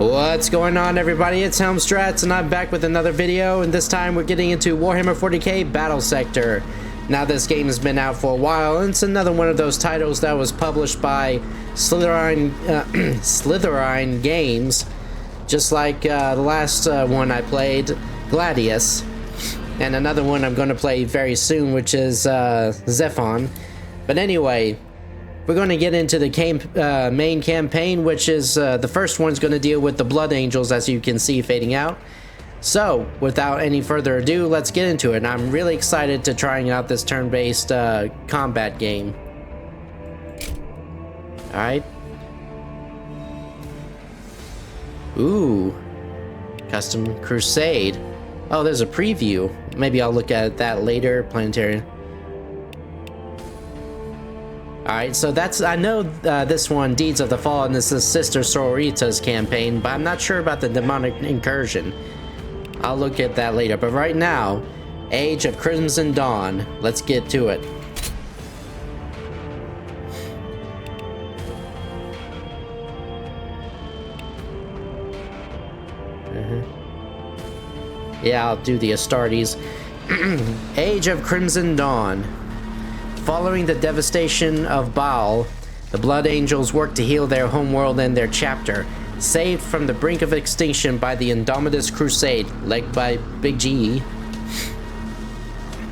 What's going on, everybody? It's Helmstrats and I'm back with another video, and this time we're getting into Warhammer 40k Battlesector. Now this game has been out for a while, and it's another one of those titles that was published by Slitherine Games, just like the last one I played, Gladius, and another one I'm going to play very soon, which is Zephon. But anyway, we're going to get into the main campaign, which is the first one's going to deal with the Blood Angels, as you can see fading out. So, without any further ado, let's get into it. I'm really excited to trying out this turn-based combat game. Alright. Ooh. Custom Crusade. Oh, there's a preview. Maybe I'll look at that later. Planetary. Alright, so that's, I know this one, Deeds of the Fallen, is the Sister Sororita's campaign, but I'm not sure about the Demonic Incursion. I'll look at that later, but right now, Age of Crimson Dawn. Let's get to it. Yeah, I'll do the Astartes. Age of Crimson Dawn. Following the devastation of Baal, the Blood Angels work to heal their homeworld and their chapter, saved from the brink of extinction by the Indomitus Crusade, led by Big G.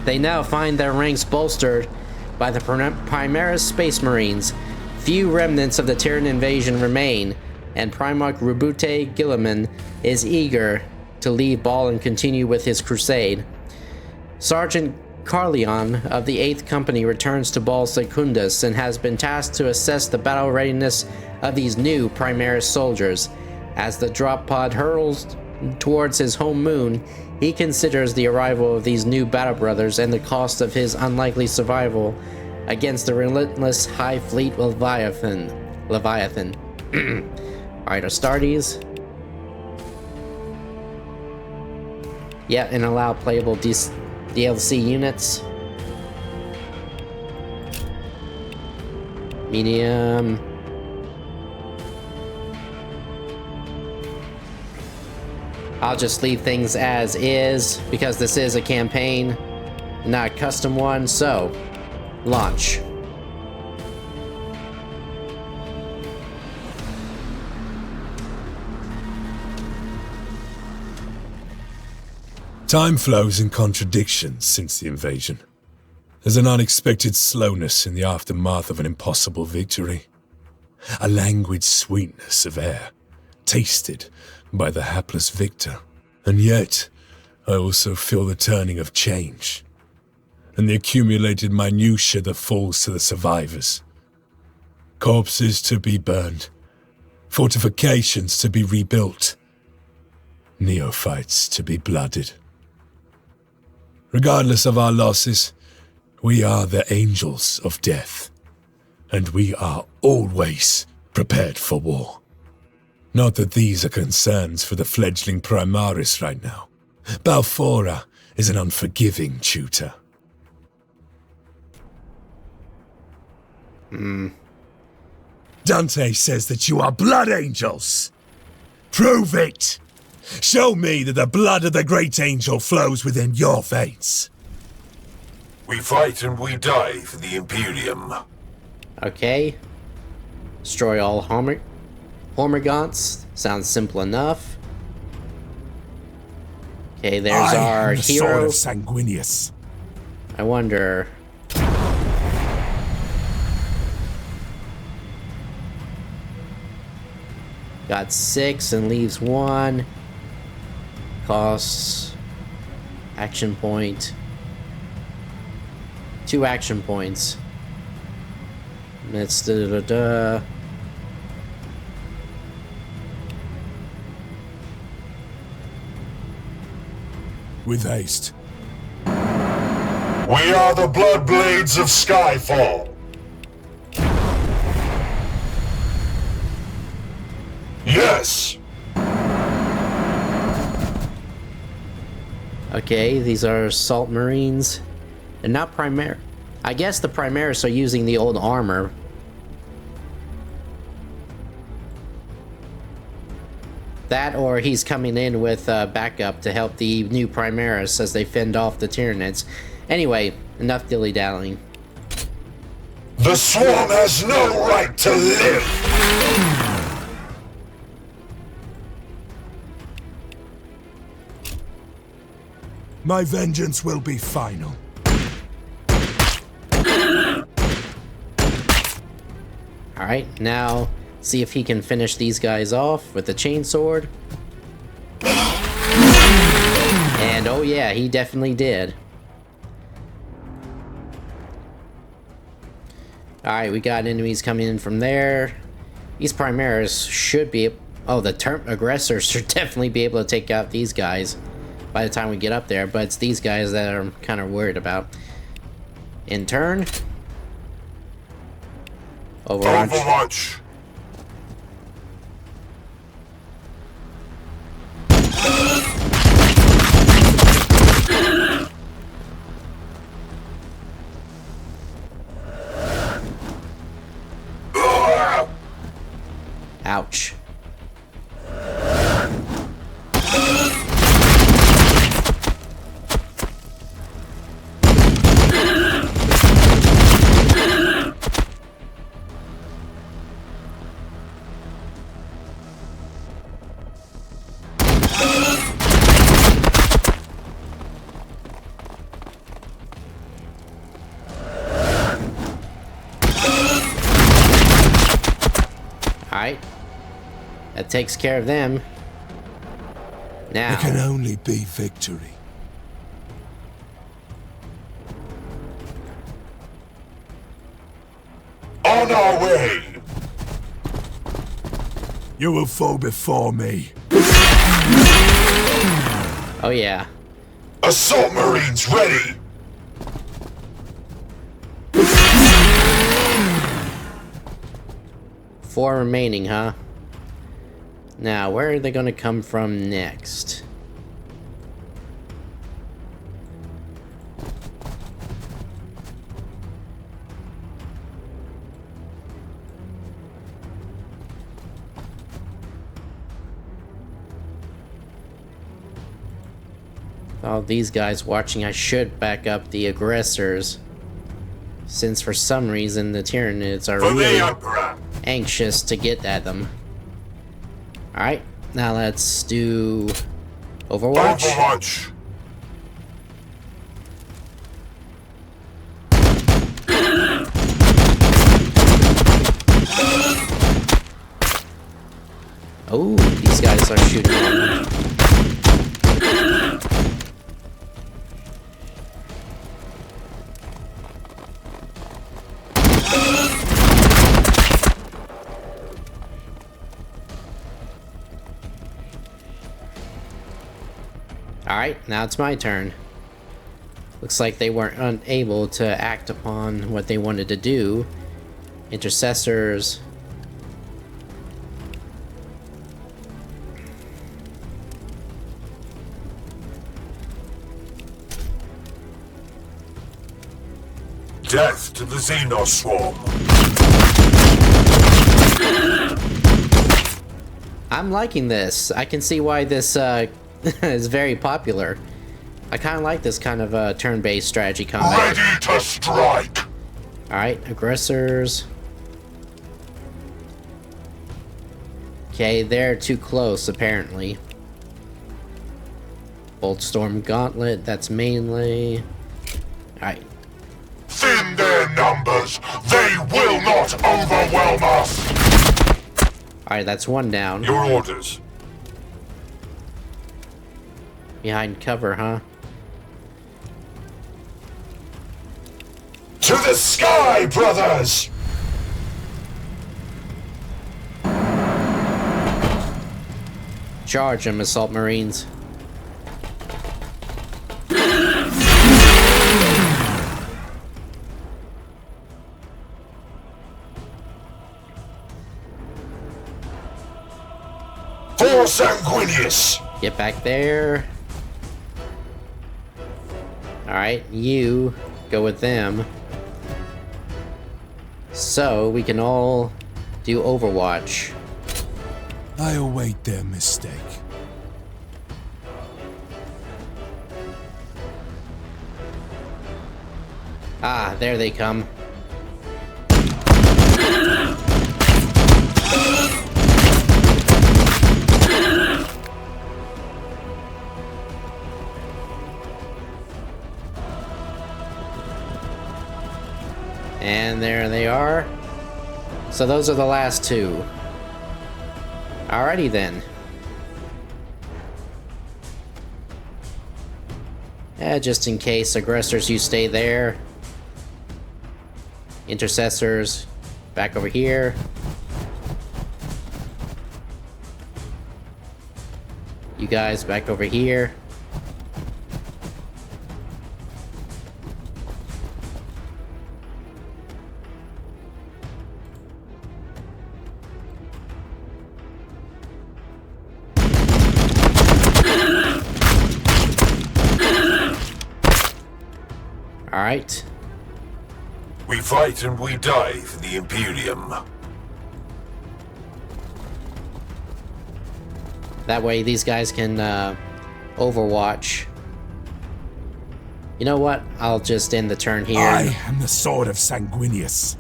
They now find their ranks bolstered by the Primaris Space Marines. Few remnants of the Terran invasion remain, and Primarch Rubute Gilliman is eager to leave Baal and continue with his crusade. Sergeant Carleon of the 8th Company returns to Baal Secundus and has been tasked to assess the battle readiness of these new Primaris soldiers. As the drop pod hurls towards his home moon, he considers the arrival of these new battle brothers and the cost of his unlikely survival against the relentless High Fleet Leviathan. Alright, Astartes. Yeah, and allow playable DLC units. Medium. I'll just leave things as is because this is a campaign, not a custom one. So, launch. Time flows in contradictions since the invasion. There's an unexpected slowness in the aftermath of an impossible victory. A languid sweetness of air, tasted by the hapless victor. And yet, I also feel the turning of change, and the accumulated minutiae that falls to the survivors. Corpses to be burned, fortifications to be rebuilt, neophytes to be blooded. Regardless of our losses, we are the angels of death, and we are always prepared for war. Not that these are concerns for the fledgling Primaris right now. Balfora is an unforgiving tutor. Dante says that you are blood angels. Prove it! Show me that the blood of the great angel flows within your veins. We fight and we die for the Imperium. Okay. Destroy all Hormagaunts. Sounds simple enough. Okay, there's our the hero. sword of Sanguinius. I wonder. Got 6 and leaves 1. Costs action point. 2 action points. It's With haste. We are the Bloodblades of Skyfall. Yes. Okay, these are Assault Marines. And not Primaris. I guess the Primaris are using the old armor. That or he's coming in with backup to help the new Primaris as they fend off the Tyranids. Anyway, enough dilly-dallying. The swarm has no right to live! My vengeance will be final. Alright, now see if he can finish these guys off with the chainsword. And oh yeah, he definitely did. Alright, we got enemies coming in from there. These Primaris should be... Oh, the aggressors should definitely be able to take out these guys by the time we get up there, but it's these guys that I'm kind of worried about. In turn. Overwatch. Overwatch! Ouch. Alright. That takes care of them. Now. There can only be victory. On our way! You will fall before me. Oh yeah. Assault Marines ready! 4 remaining, huh? Now, where are they gonna come from next? All these guys watching, I should back up the aggressors. Since for some reason the Tyranids are For the really Emperor! anxious to get at them. Alright, now let's do Overwatch. Overwatch! Oh, these guys are shooting at me. Alright, now it's my turn. Looks like they weren't unable to act upon what they wanted to do. Intercessors. Death to the Xenos swarm! I'm liking this. I can see why this is very popular. I kind of like this kind of turn-based strategy combat. Ready to strike! Alright, aggressors. Okay, they're too close, apparently. Boltstorm Gauntlet, that's melee. Alright. Thin their numbers! They will not overwhelm us! Alright, that's one down. Your orders. Behind cover, huh? To the sky, brothers! Charge them, Assault Marines. For Sanguinius! Get back there. Alright, you go with them. So we can all do Overwatch. I await their mistake. Ah, there they come. And there they are. So those are the last two. Alrighty then. Just in case, aggressors, you stay there. Intercessors, back over here. You guys, back over here. Alright. We fight and we die for the Imperium. That way these guys can overwatch. You know what? I'll just end the turn here. I am the sword of Sanguinius.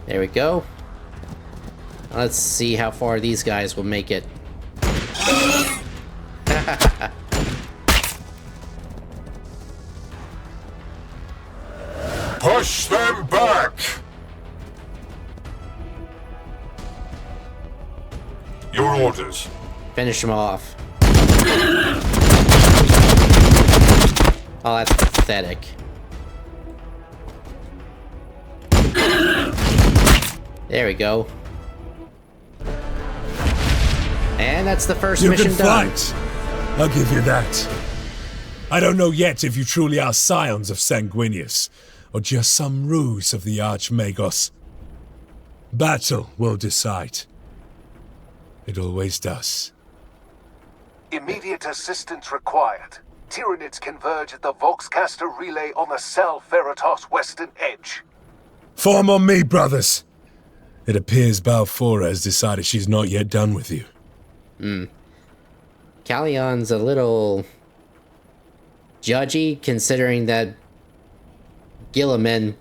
There we go. Let's see how far these guys will make it. Push them back! Your orders. Finish them off. Oh, that's pathetic. There we go. And that's the first mission done. Fight. I'll give you that. I don't know yet if you truly are scions of Sanguinius, or just some ruse of the Archmagos. Battle will decide. It always does. Immediate assistance required. Tyranids converge at the Voxcaster relay on the Cell Veritas western edge. Form on me, brothers. It appears Balfoura has decided she's not yet done with you. Callion's a little judgy, considering that Guilliman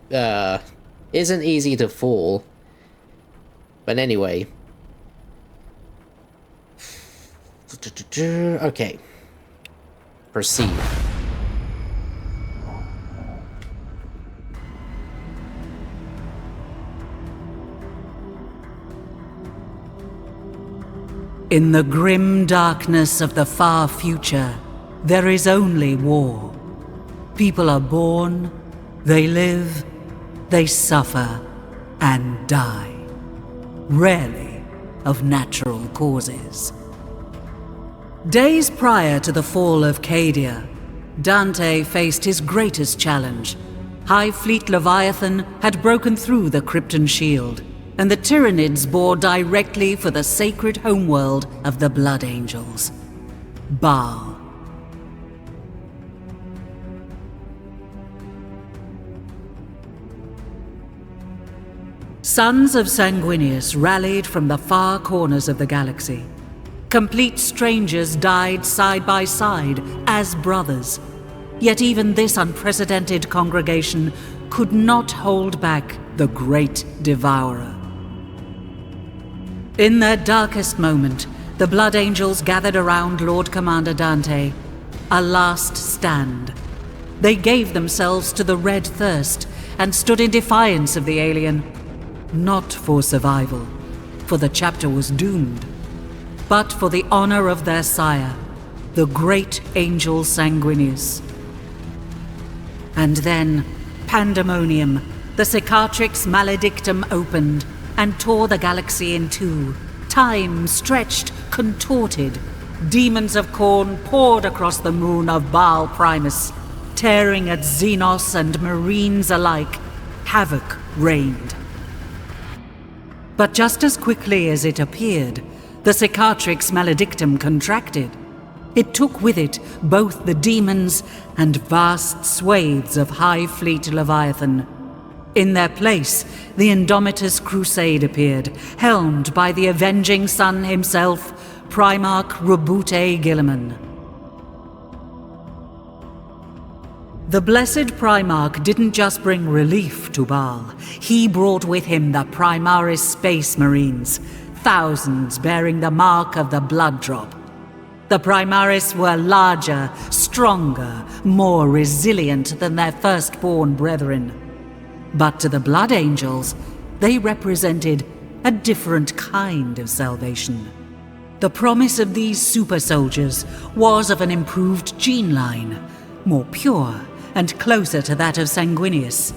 isn't easy to fool. But anyway. Okay. Proceed. In the grim darkness of the far future, there is only war. People are born, they live, they suffer, and die. Rarely of natural causes. Days prior to the fall of Cadia, Dante faced his greatest challenge. High Fleet Leviathan had broken through the Krypton shield, and the Tyranids bore directly for the sacred homeworld of the Blood Angels, Baal. Sons of Sanguinius rallied from the far corners of the galaxy. Complete strangers died side by side as brothers. Yet even this unprecedented congregation could not hold back the Great Devourer. In their darkest moment, the Blood Angels gathered around Lord Commander Dante, a last stand. They gave themselves to the Red Thirst and stood in defiance of the alien, not for survival, for the chapter was doomed, but for the honor of their sire, the great Angel Sanguinius. And then, pandemonium, the Cicatrix Maledictum opened and tore the galaxy in two. Time stretched, contorted. Demons of Khorne poured across the moon of Baal Primus, tearing at Xenos and Marines alike. Havoc reigned. But just as quickly as it appeared, the cicatrix maledictum contracted. It took with it both the demons and vast swathes of High Fleet Leviathan. In their place, the Indomitus Crusade appeared, helmed by the avenging sun himself, Primarch Rubute Gilliman. The blessed Primarch didn't just bring relief to Baal. He brought with him the Primaris Space Marines, thousands bearing the mark of the Blood Drop. The Primaris were larger, stronger, more resilient than their firstborn brethren. But to the Blood Angels, they represented a different kind of salvation. The promise of these super soldiers was of an improved gene line, more pure and closer to that of Sanguinius.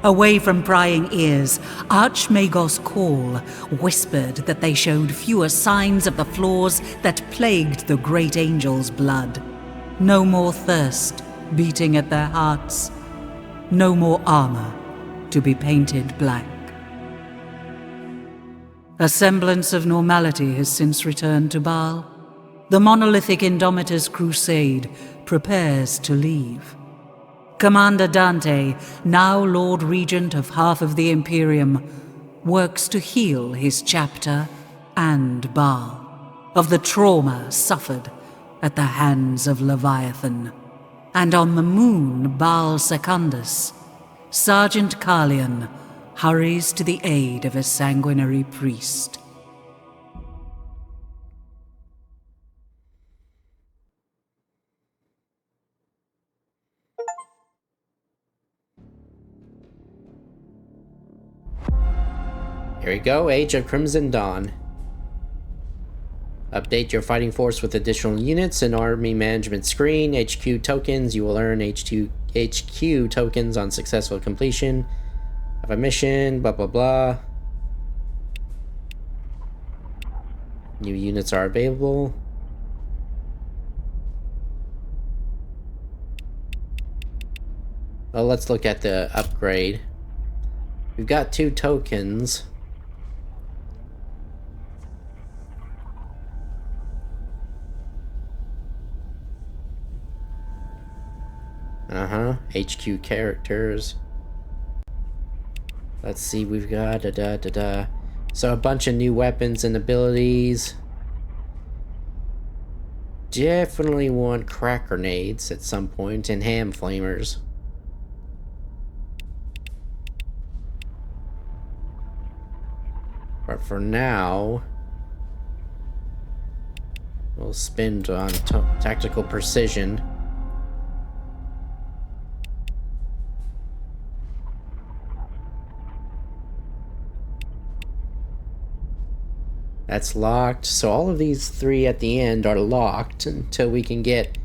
Away from prying ears, Archmagos Call whispered that they showed fewer signs of the flaws that plagued the great angel's blood. No more thirst beating at their hearts. No more armor to be painted black. A semblance of normality has since returned to Baal. The monolithic Indomitus Crusade prepares to leave. Commander Dante, now Lord Regent of half of the Imperium, works to heal his chapter and Baal of the trauma suffered at the hands of Leviathan. And on the moon Baal Secundus, Sergeant Carlion hurries to the aid of a sanguinary priest. Here we go, Age of Crimson Dawn. Update your fighting force with additional units and army management screen. HQ tokens. You will earn HQ tokens on successful completion of a mission, blah blah blah. New units are available. Well, let's look at the upgrade. We've got 2 tokens. HQ characters. Let's see, we've got so a bunch of new weapons and abilities. Definitely want crack grenades at some point and ham flamers. But for now, we'll spend on tactical precision. That's locked. So all of these 3 at the end are locked until we can get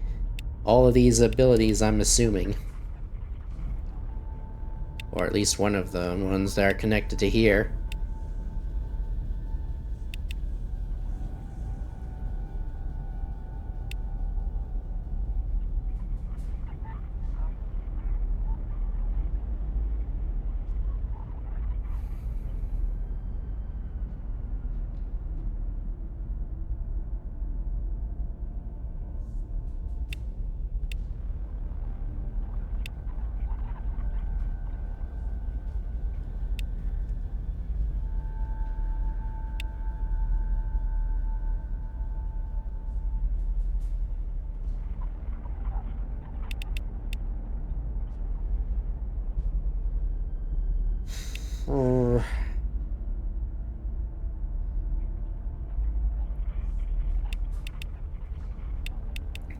all of these abilities, I'm assuming. Or at least one of the ones that are connected to here.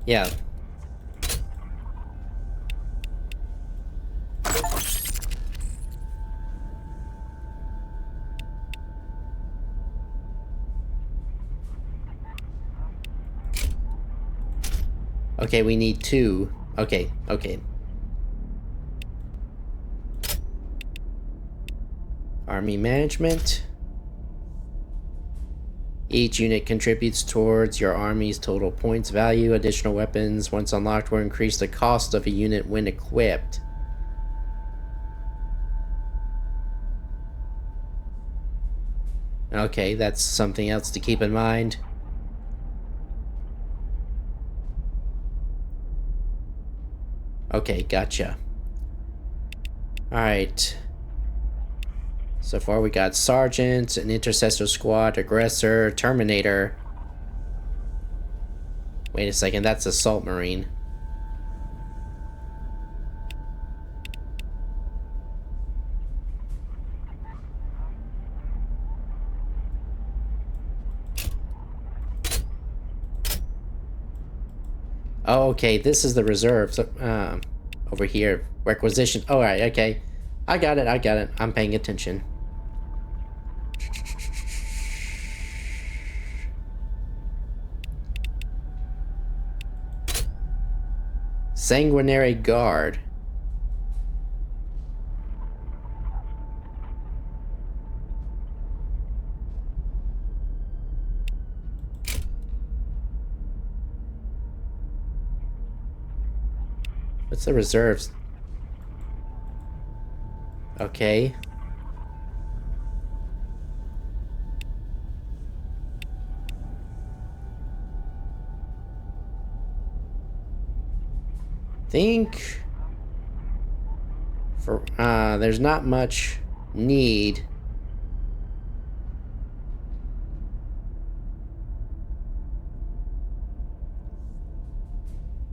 Yeah. Okay, we need 2. Okay. Army management. Each unit contributes towards your army's total points value. Additional weapons, once unlocked, will increase the cost of a unit when equipped. Okay, that's something else to keep in mind. Okay, gotcha. Alright. So far we got Sergeant, an Intercessor Squad, Aggressor, Terminator. Wait a second, that's Assault Marine. Oh, okay, this is the reserve. So, over here. Requisition. Oh, alright, okay. I got it. I'm paying attention. Sanguinary Guard. What's the reserves? Okay. Think for there's not much need.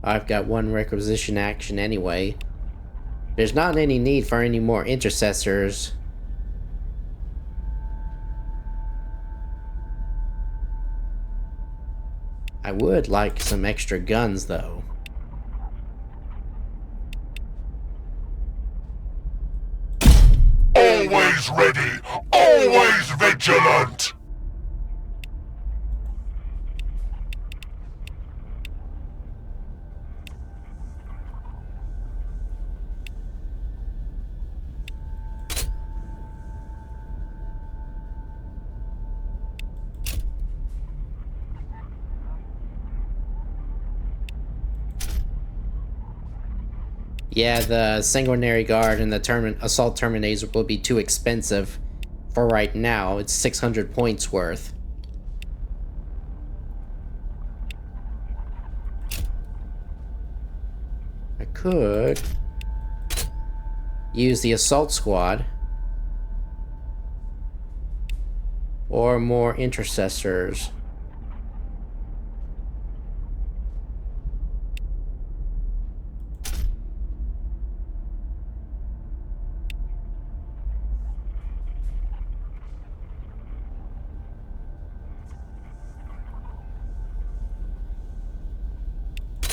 I've got one requisition action anyway. There's not any need for any more intercessors. I would like some extra guns though. Always ready, always vigilant. Yeah, the Sanguinary Guard and the Assault Terminators will be too expensive for right now. It's 600 points worth. I could use the Assault Squad or more Intercessors.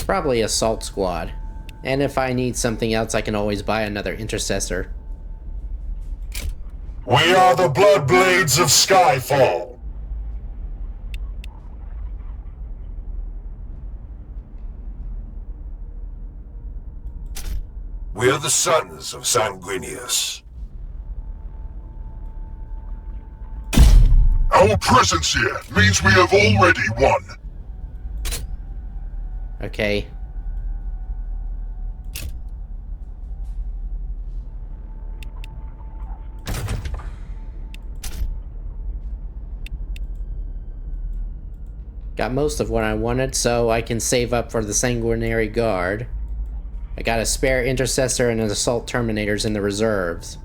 Probably Assault Squad. And if I need something else, I can always buy another Intercessor. We are the Bloodblades of Skyfall. We are the sons of Sanguinius. Our presence here means we have already won. Okay. Got most of what I wanted, so I can save up for the Sanguinary Guard. I got a spare Intercessor and an Assault Terminators in the reserves.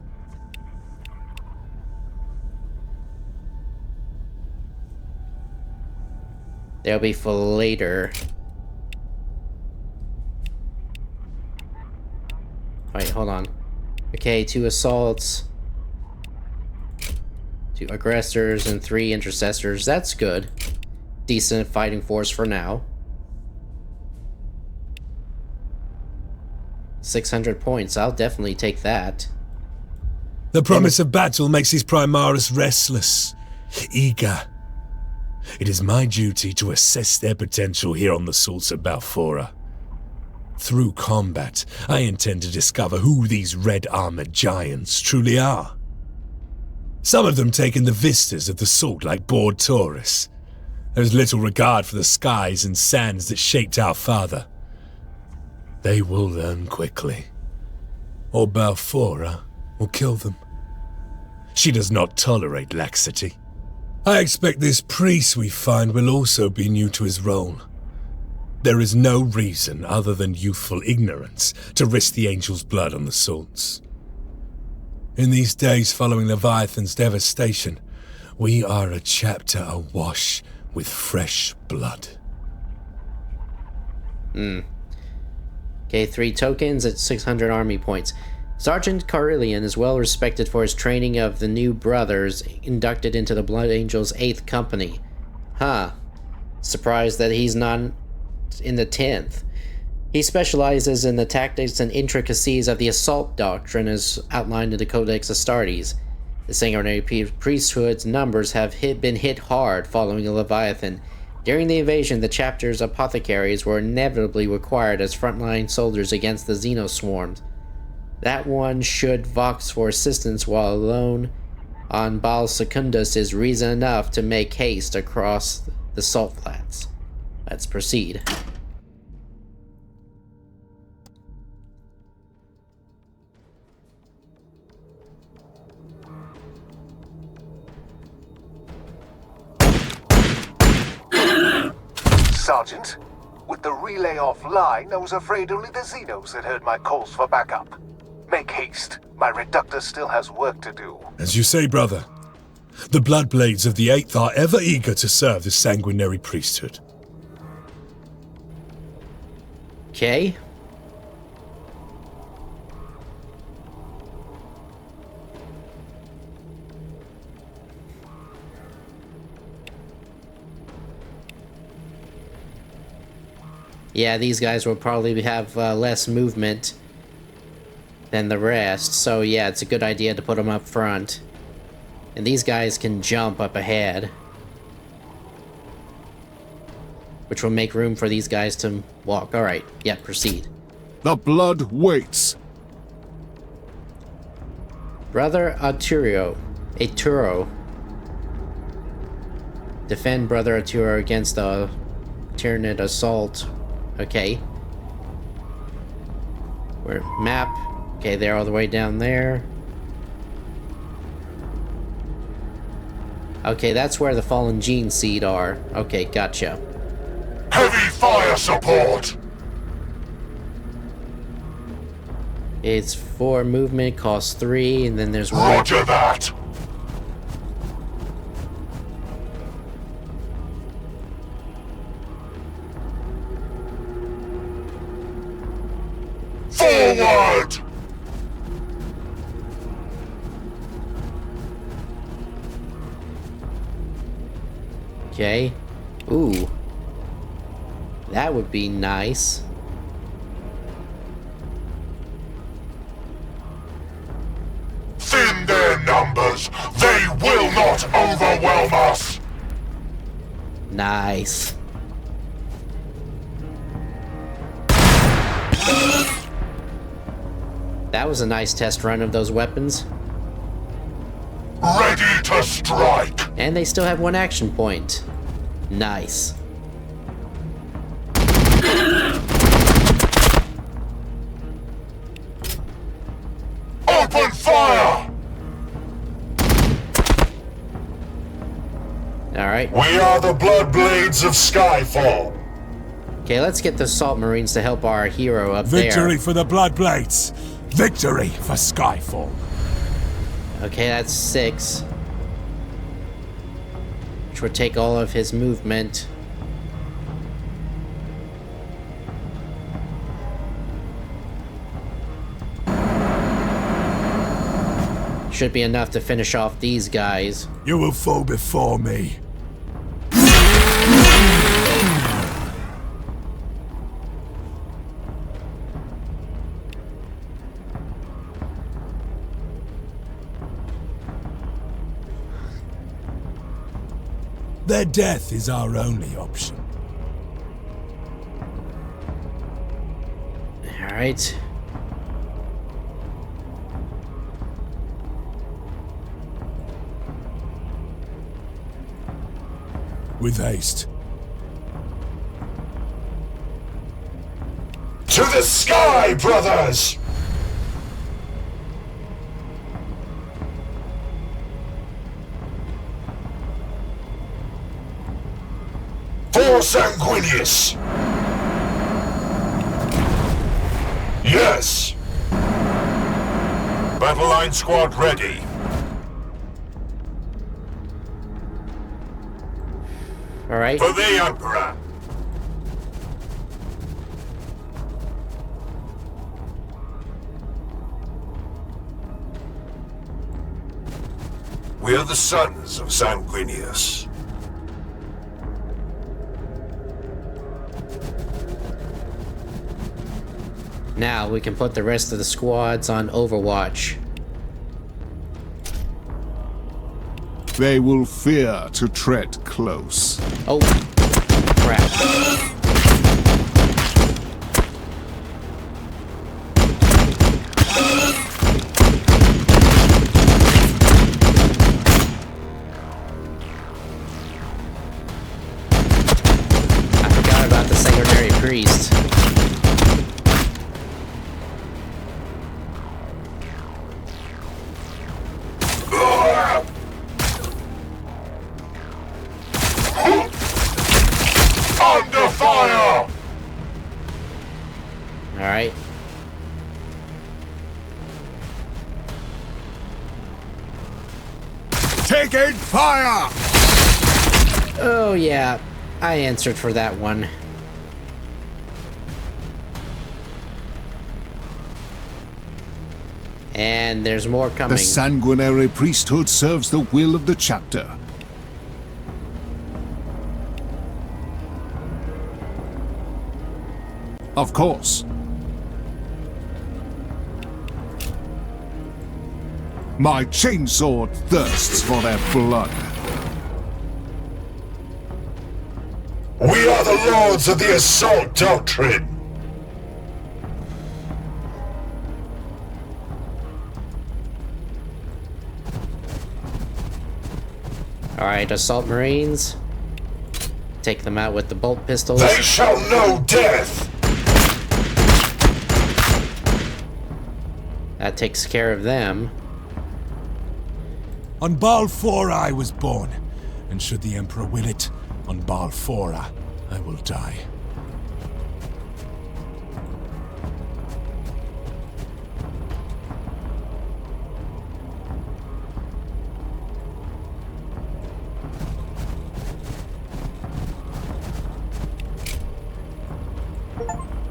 They'll be for later. Wait, hold on. Okay, 2 Assaults, 2 Aggressors, and 3 Intercessors. That's good. Decent fighting force for now. 600 points. I'll definitely take that. The promise of battle makes these Primaris restless, eager. It is my duty to assess their potential here on the Salts of Balfora. Through combat, I intend to discover who these red-armored giants truly are. Some of them take in the vistas of the Salt like bored tourists. There's little regard for the skies and sands that shaped our father. They will learn quickly, or Balfora will kill them. She does not tolerate laxity. I expect this priest we find will also be new to his role. There is no reason other than youthful ignorance to risk the angel's blood on the swords. In these days following Leviathan's devastation, we are a chapter awash with fresh blood. Okay, 3 tokens at 600 army points. Sergeant Carillion is well respected for his training of the new brothers inducted into the Blood Angels' 8th Company. Huh. Surprised that he's not in the 10th. He specializes in the tactics and intricacies of the assault doctrine as outlined in the Codex Astartes. The sanguinary priesthood's numbers have been hit hard following the Leviathan. During the invasion, the chapter's apothecaries were inevitably required as frontline soldiers against the Xenoswarms. That one should vox for assistance while alone on Baal Secundus is reason enough to make haste across the salt flats. Let's proceed. Sergeant, with the relay offline, I was afraid only the Xenos had heard my calls for backup. Make haste. My reductor still has work to do. As you say, brother, the Bloodblades of the 8th are ever eager to serve the sanguinary priesthood. Okay. Yeah, these guys will probably have less movement than the rest, so yeah, it's a good idea to put them up front. And these guys can jump up ahead, which will make room for these guys to walk. Alright, yeah, proceed. The blood waits. Brother Arturo. Defend Brother Arturo against the Tyranid assault. Okay. Where map? Okay, they're all the way down there. Okay, that's where the fallen gene seed are. Okay, gotcha. Heavy fire support. It's 4 movement, costs 3, and then there's 1. Roger that. Forward! Okay. Ooh. That would be nice. Thin their numbers. They will not overwhelm us. Nice. That was a nice test run of those weapons. Ready to strike. And they still have 1 action point. Nice. Open fire. Alright. We are the Bloodblades of Skyfall. Okay, let's get the Salt Marines to help our hero up Victory there. for the Bloodblades! Victory for Skyfall! Okay, that's 6. Which would take all of his movement. Should be enough to finish off these guys. You will fall before me. Their death is our only option. Alright. With haste. To the sky, brothers! Sanguinius! Yes! Battle line squad ready. All right. For the Emperor! We are the sons of Sanguinius. Now we can put the rest of the squads on Overwatch. They will fear to tread close. Oh, crap. I forgot about the sanguinary priest. Under fire! Alright. Taking fire! Oh yeah, I answered for that one. And there's more coming. The sanguinary priesthood serves the will of the chapter. Of course. My chainsword thirsts for their blood. We are the lords of the assault doctrine! Alright, assault marines. Take them out with the bolt pistols. They shall know death! That takes care of them. On Balfora I was born, and should the Emperor will it, on Balfora I will die.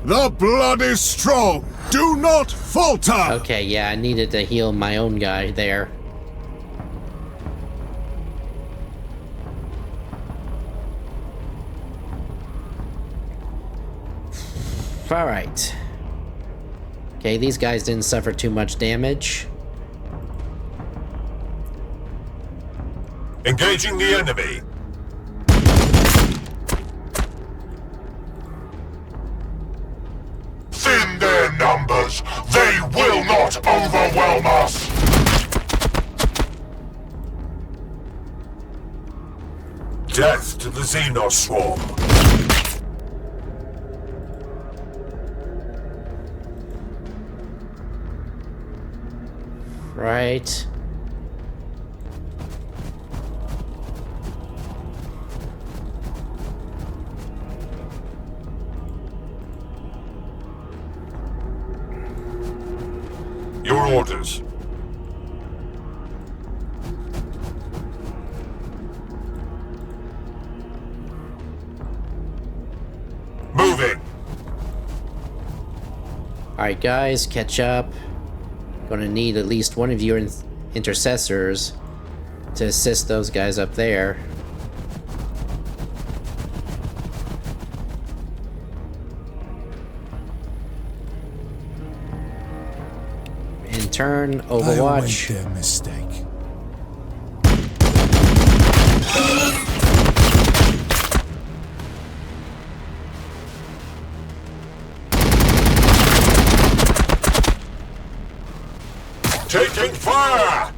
The blood is strong! Do not falter! Okay, yeah, I needed to heal my own guy there. Alright. Okay, these guys didn't suffer too much damage. Engaging the enemy. Thin their numbers. They will not overwhelm us. Death to the Xenos swarm. Right. Your orders. Moving. Alright guys, catch up. Gonna need at least one of your intercessors to assist those guys up there. In turn, I await Overwatch. their mistake. Taking fire!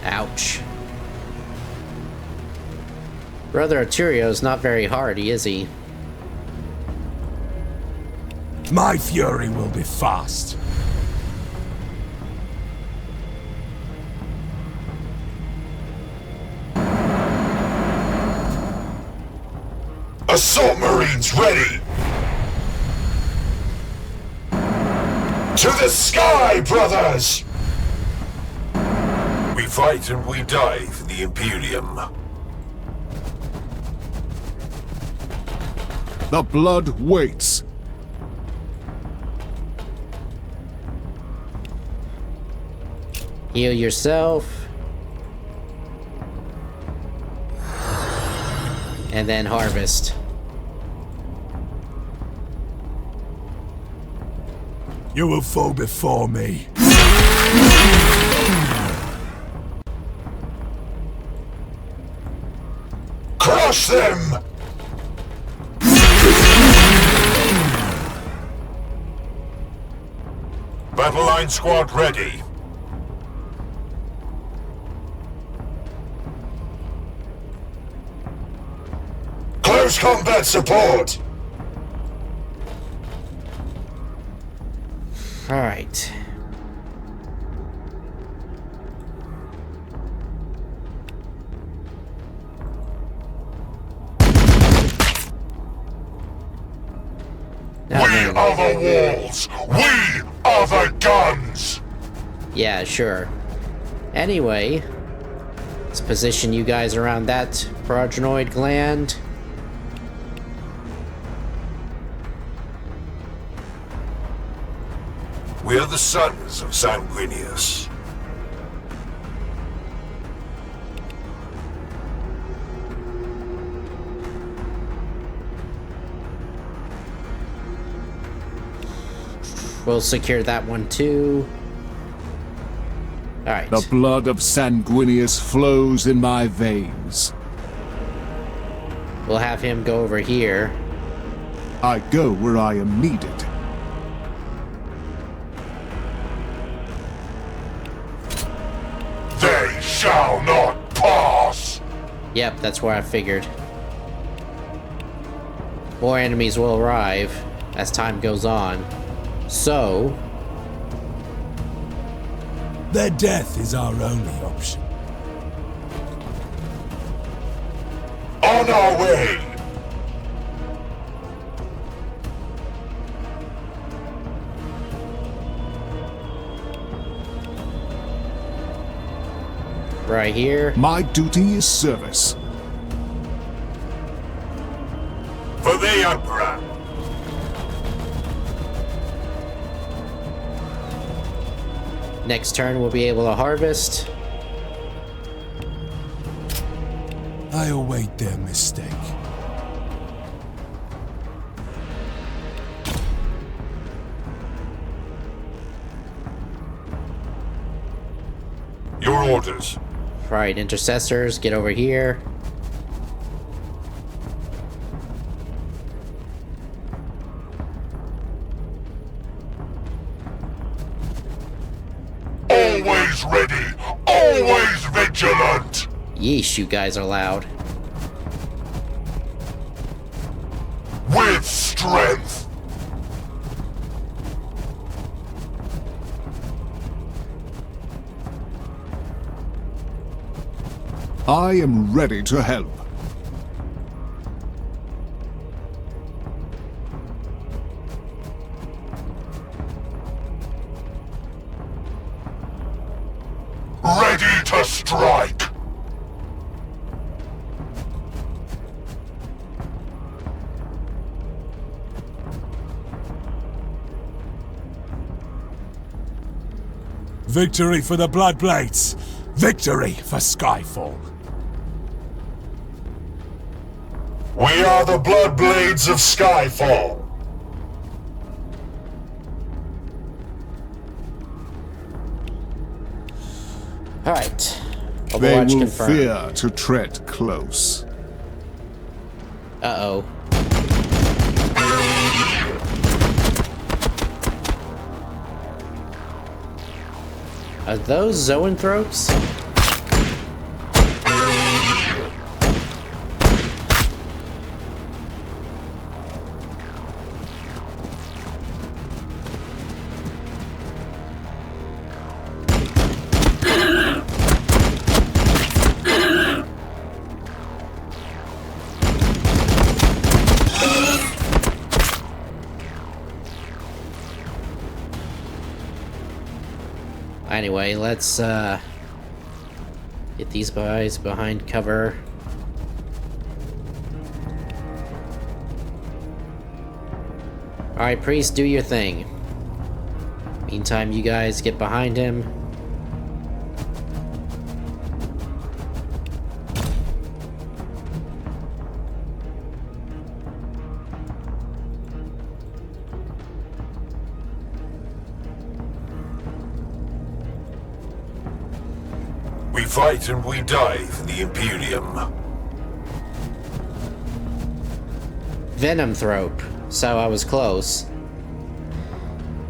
Ouch. Brother Arturio's not very hardy, is he? My fury will be fast. Assault Marines ready! To the sky, brothers! We fight and we die for the Imperium. The blood waits. Heal yourself. And then harvest. You will fall before me. Crush them! Battle line squad ready. Close combat support! All right. We are the walls! We are the guns! Yeah, sure. Anyway, let's position you guys around that progenoid gland. We are the sons of Sanguinius. We'll secure that one too. Alright. The blood of Sanguinius flows in my veins. We'll have him go over here. I go where I am needed. They shall not pass! Yep, that's where I figured. More enemies will arrive as time goes on. So, Their death is our only option. On our way! right here. My duty is service. For the Emperor! Next turn we'll be able to harvest. I await their mistake. Your orders. Right, intercessors, get over here. Always ready, always vigilant! Yeesh, you guys are loud. With strength! I am ready to help. Ready to strike! Victory for the Bloodblades! Victory for Skyfall! We are the Bloodblades of Skyfall! Alright. They Overwatch will confirmed. fear to tread close. Uh-oh. Are those zoanthropes? Anyway, let's get these guys behind cover. Alright, priest, do your thing. Meantime, you guys get behind him. We fight and we die for the Imperium. Venomthrope. So I was close.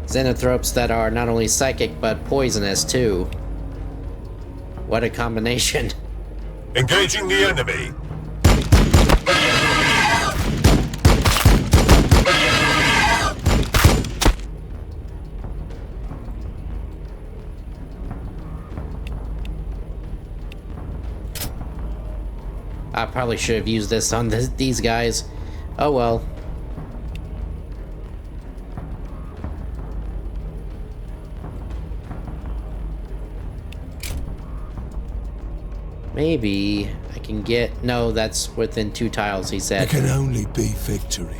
Xenothropes that are not only psychic but poisonous too. What a combination. Engaging the enemy. I probably should have used this on these guys. Oh well. Maybe I can get... No, that's within 2 tiles, he said. It can only be victory.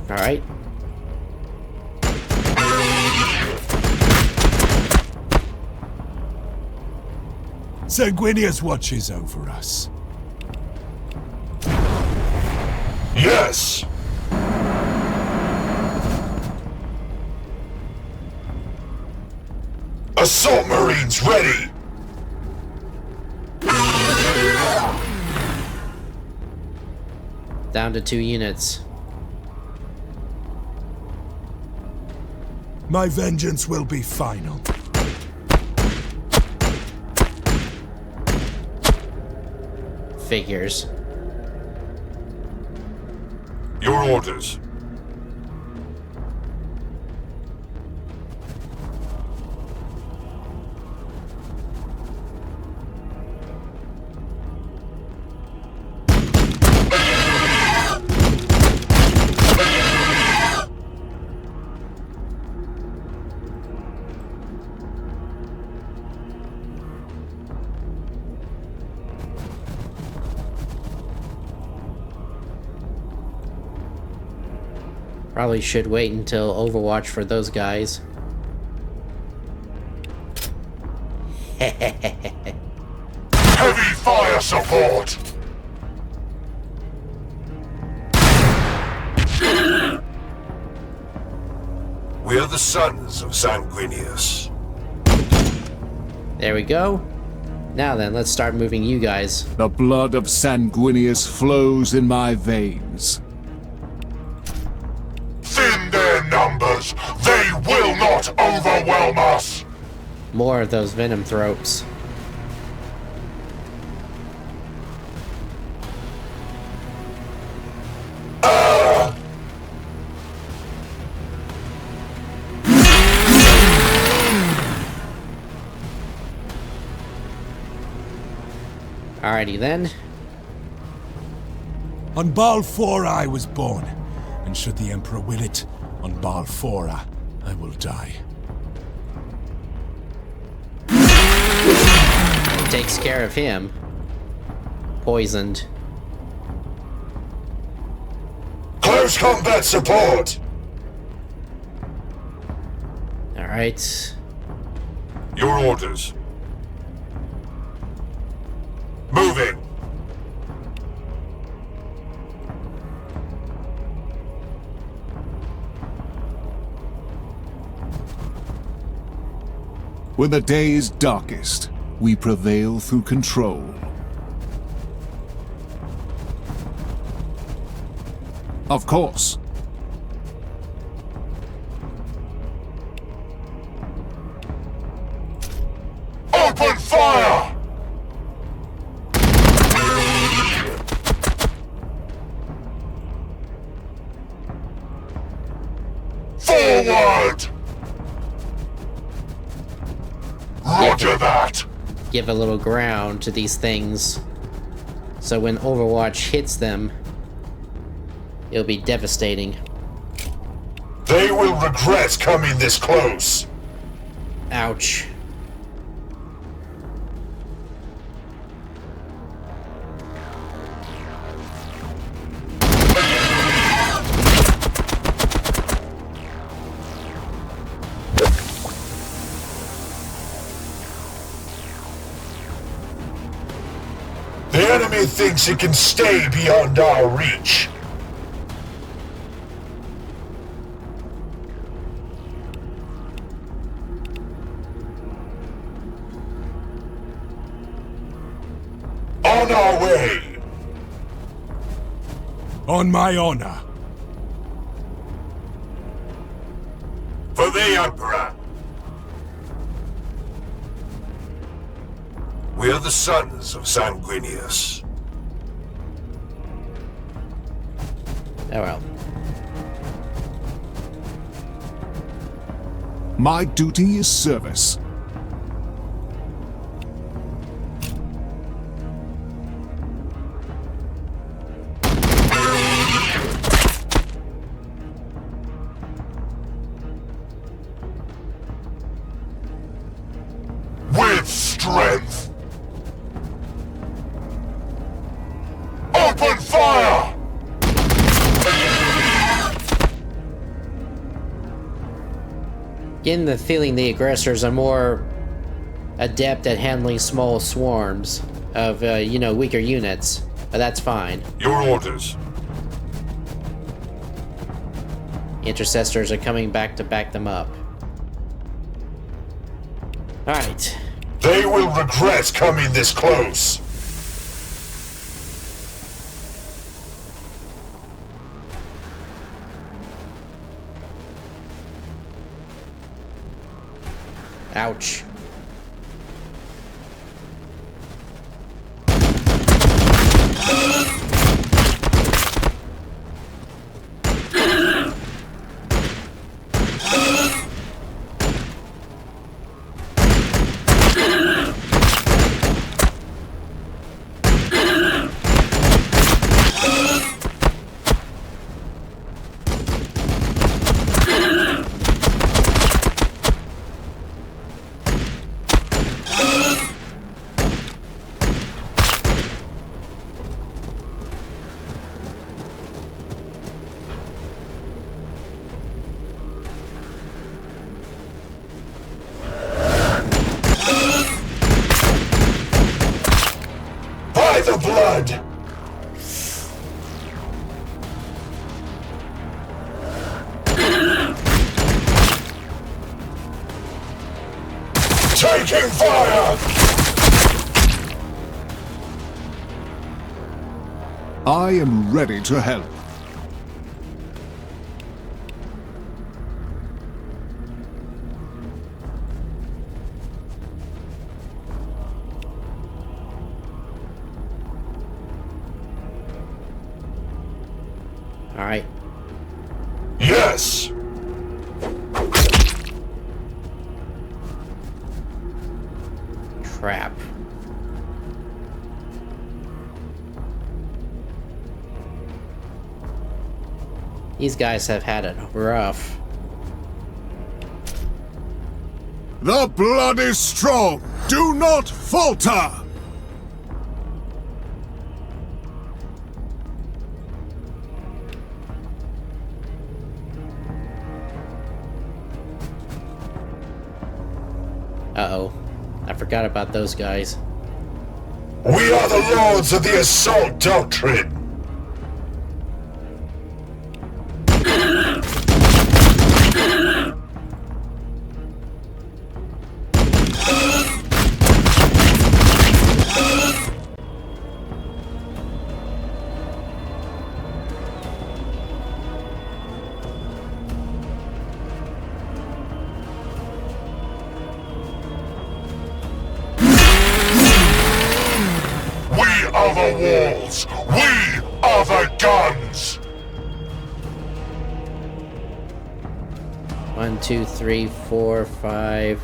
Alright. Sanguinius watches over us. Yes! Assault Marines ready! Down to 2 units. My vengeance will be final. Figures. Your orders. Probably should wait until Overwatch for those guys. Heavy fire support! We are the sons of Sanguinius. There we go. Now then, let's start moving you guys. The blood of Sanguinius flows in my veins. Thin their numbers, they will not overwhelm us! More of those Venomthropes. Alrighty then. On Balfora I was born, and should the Emperor will it, on Balfora I will die. Takes care of him. Poisoned. Close combat support! Alright. Your orders. Moving! When the day is darkest, we prevail through control. Of course. Open fire! Forward! Roger that! give a little ground to these things. So when Overwatch hits them, it'll be devastating. They will regret coming this close. Ouch. The enemy thinks it can stay beyond our reach. On our way! On my honor. For the Emperor! We are the sons of Sanguinius. Oh well. My duty is service. With strength! Open fire! Getting the feeling the aggressors are more adept at handling small swarms of, weaker units. But that's fine. Your orders. Intercessors are coming back to back them up. Alright. They will regret coming this close. Ouch. By the blood! Taking fire! I am ready to help. Alright. Yes! Crap. These guys have had it rough. The blood is strong. Do not falter. Uh-oh. I forgot about those guys. We are the lords of the assault doctrine! We are the walls! We are the guns! 1, 2, 3, 4, 5.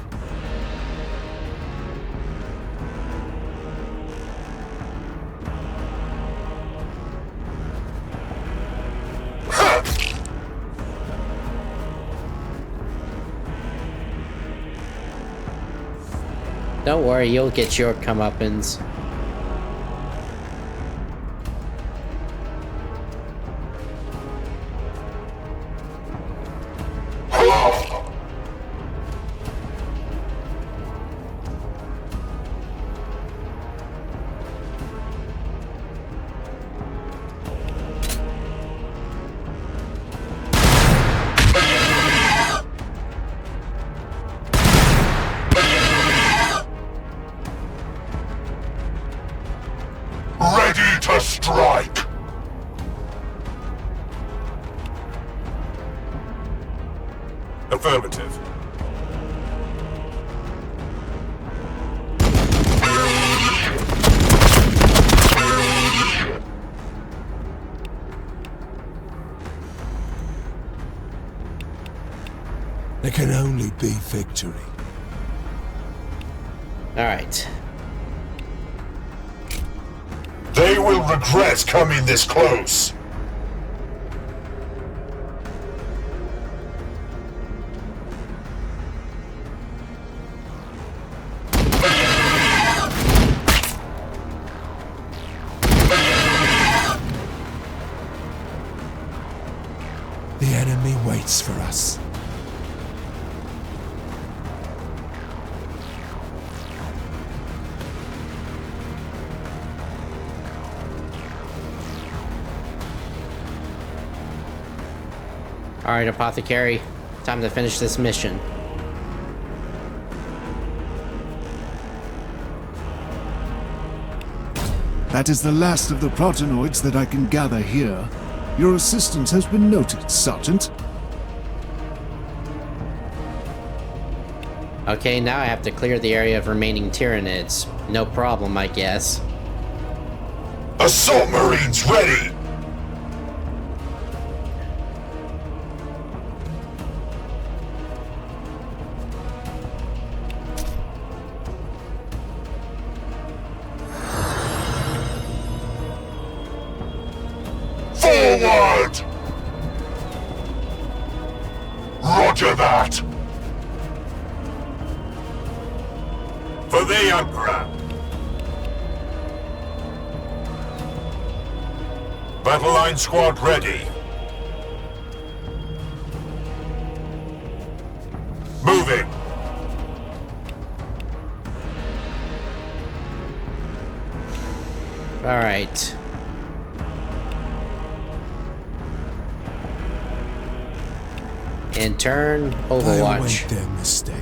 Don't worry, you'll get your comeuppance. Ready to strike! Affirmative. There can only be victory. Alright. They will regret coming this close. The enemy waits for us. Alright, Apothecary. Time to finish this mission. That is the last of the protenoids that I can gather here. Your assistance has been noted, Sergeant. Okay, now I have to clear the area of remaining Tyranids. No problem, I guess. Assault Marines ready! Forward! Roger that! For the Emperor! Battle line squad ready. Moving. Alright. In turn, I Overwatch. await their mistake.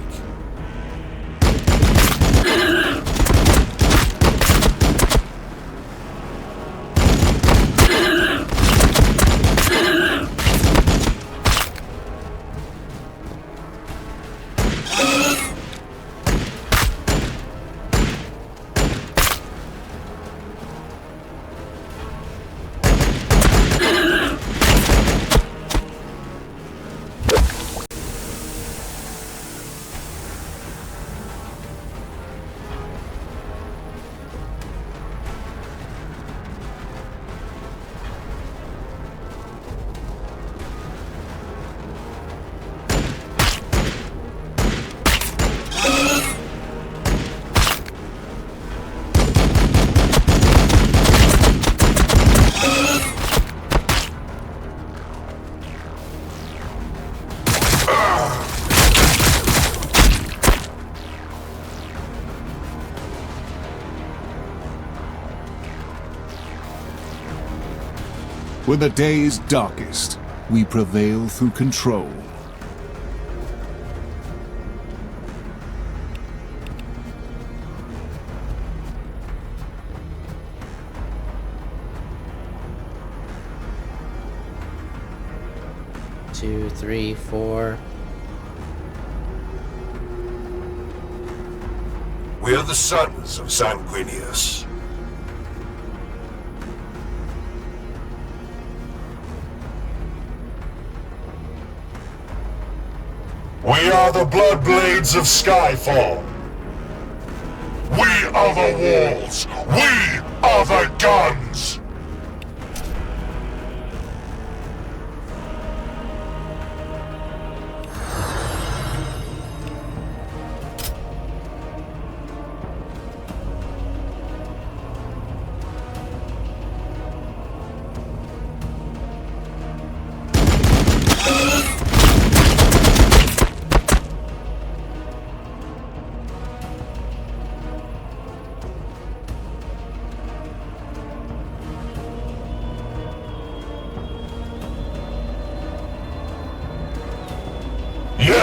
When the day is darkest, we prevail through control. Two, three, four. We are the sons of Sanguinius. We are the Bloodblades of Skyfall. We are the walls. We are the guns.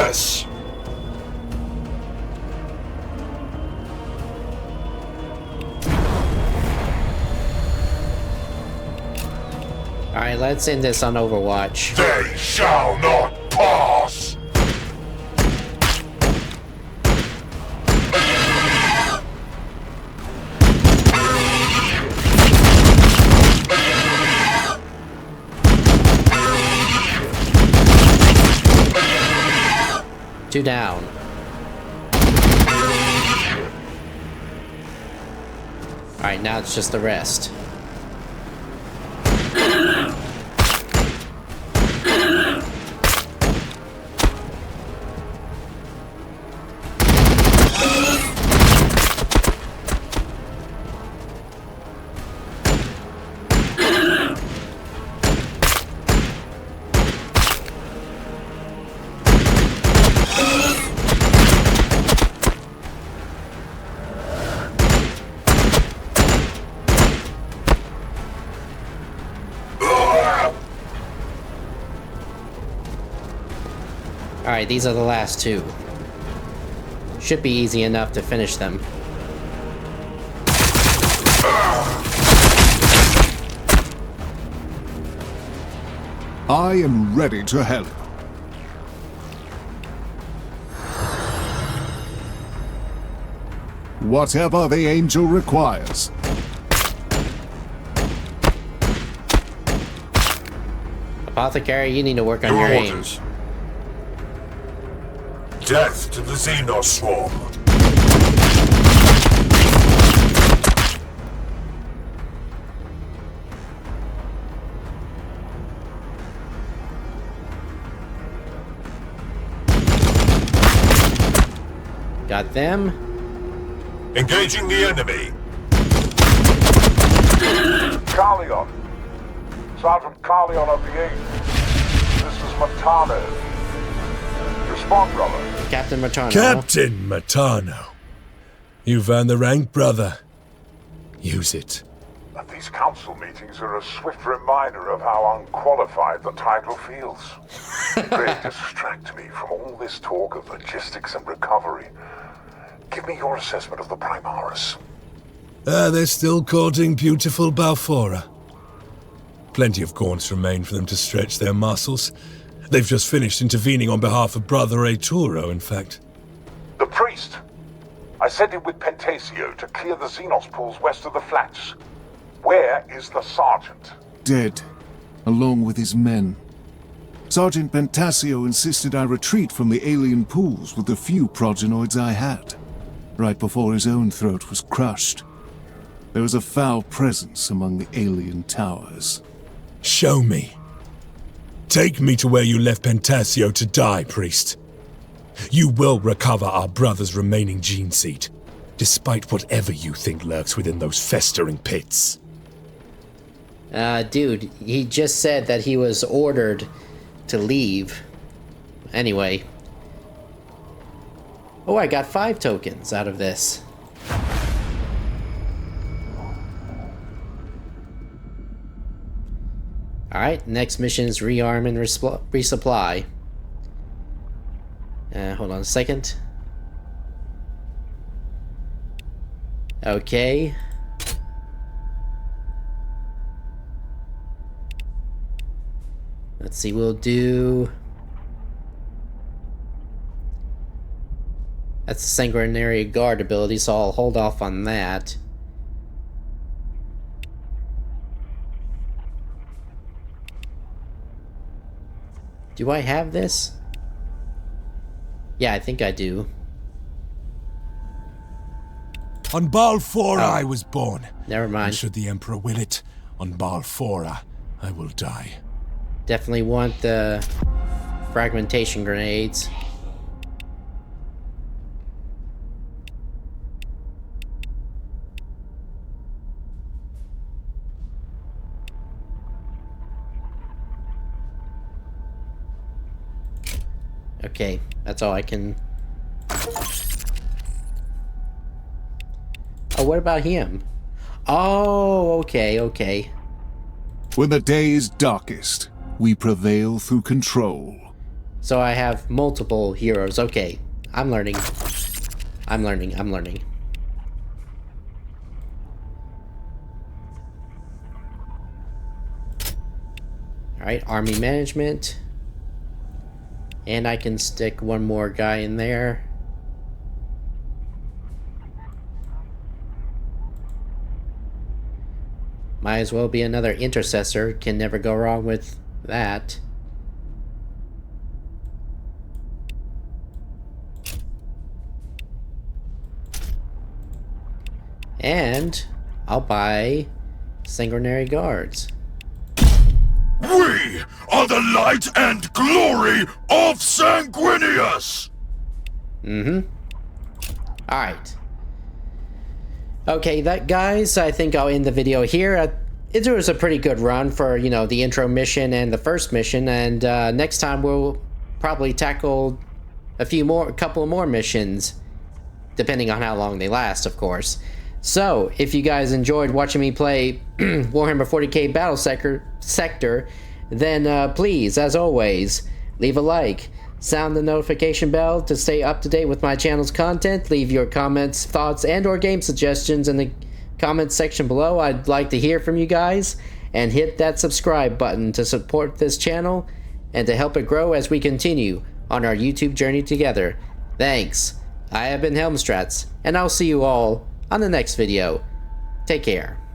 Yes! Alright, let's end this on Overwatch. They shall not pass! Two down. Alright, now it's just the rest. Alright, these are the last two. Should be easy enough to finish them. I am ready to help. Whatever the angel requires. Apothecary, you need to work on your aim. Orders. Death to the Xenos swarm. Got them. Engaging the enemy. Carleon. Sergeant Carleon of the 8th. This is Matano. Respond, brother. Captain Matano. Captain Matano. You've earned the rank, brother. Use it. These council meetings are a swift reminder of how unqualified the title feels. They distract me from all this talk of logistics and recovery. Give me your assessment of the Primaris. They're still courting beautiful Balfora. Plenty of gaunts remain for them to stretch their muscles. They've just finished intervening on behalf of Brother Arturo, in fact. The priest. I sent him with Pentasio to clear the Xenos pools west of the flats. Where is the sergeant? Dead, along with his men. Sergeant Pentasio insisted I retreat from the alien pools with the few progenoids I had, right before his own throat was crushed. There was a foul presence among the alien towers. Show me. Take me to where you left Pentasio to die, priest. You will recover our brother's remaining gene seed, despite whatever you think lurks within those festering pits. Dude, he just said that he was ordered to leave. Anyway. Oh, I got 5 tokens out of this. Alright, next mission is rearm and resupply. Hold on a second. Okay. Let's see, we'll do... That's the Sanguinary Guard ability, so I'll hold off on that. Do I have this? Yeah, I think I do. On Balfora Oh. I was born. Never mind. And should the Emperor will it, on Balfora I will die. Definitely want the fragmentation grenades. Okay, that's all I can... Oh, what about him? Oh, okay. When the day is darkest, we prevail through control. So I have multiple heroes. Okay, I'm learning. I'm learning. Alright, army management. And I can stick one more guy in there. Might as well be another intercessor. Can never go wrong with that. And I'll buy sanguinary guards. We are the light and glory of Sanguinius! Alright. Okay, guys, I think I'll end the video here. It was a pretty good run for, you know, the intro mission and the first mission, and next time we'll probably tackle a couple more missions, depending on how long they last, of course. So, if you guys enjoyed watching me play Warhammer 40k Battlesector, then please, as always, leave a like, sound the notification bell to stay up to date with my channel's content, leave your comments, thoughts, and or game suggestions in the comments section below. I'd like to hear from you guys, and hit that subscribe button to support this channel and to help it grow as we continue on our YouTube journey together. Thanks. I have been Helmstrats, and I'll see you all on the next video. Take care.